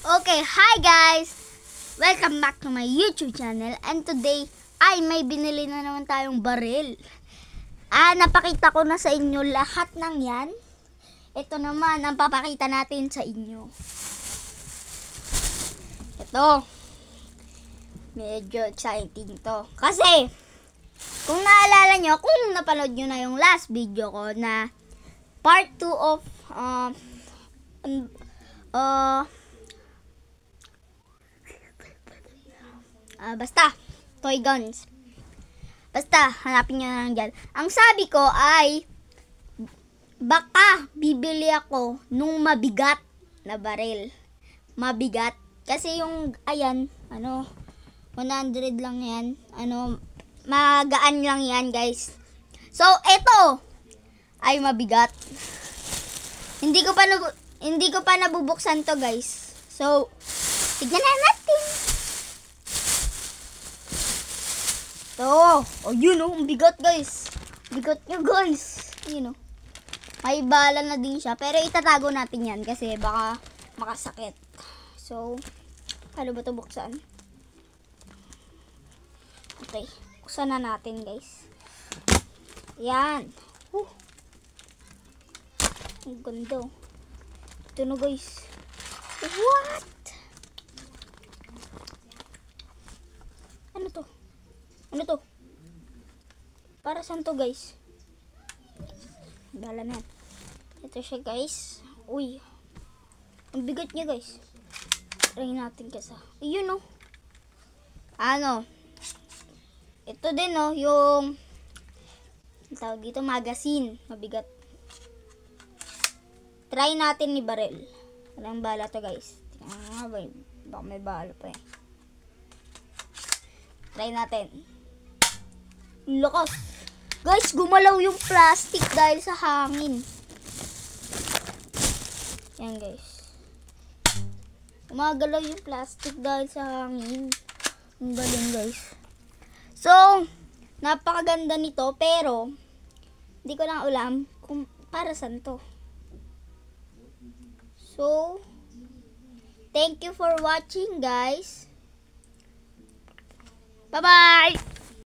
Okay, hi guys! Welcome back to my YouTube channel, and today ay may binili na naman tayong baril. Napakita ko na sa inyo lahat ng yan. Ito naman ang papakita natin sa inyo. Ito. Medyo exciting to. Kasi, kung naalala nyo, kung napanood nyo na yung last video ko na part 2 of basta toy guns. Basta hanapin nyo lang dyan. Ang sabi ko ay baka bibili ako nung mabigat na baril. Mabigat. Kasi yung ayan, 100 lang yan. Magaan lang yan, guys. So, ito ay mabigat. Hindi ko pa nabubuksan to, guys. So, tignan na natin. So, yun ang bigat, guys. Bigat nyo, guys. Yun may bala na din siya. Pero itatago natin yan kasi baka makasakit. So, paano ba ito buksan? Okay, buksan na natin, guys. Yan. Ang ganda. Ito na, guys. What? Ano to? Ano to? Para saan to, guys? Bala na yan. Ito siya, guys. Uy. Ang bigat niya, guys. Try natin kasi. Ayun, ito din, yung tawag dito, magazine. Mabigat. Try natin ni baril. Walang bala to, guys. Baka may bala pa eh. Try natin. Lakas. Guys, gumalaw yung plastic dahil sa hangin. Yan, guys. Gumagalaw yung plastic dahil sa hangin. Ang galing, guys. So, napakaganda nito, pero hindi ko lang alam kung para saan to. So, thank you for watching, guys. Bye-bye!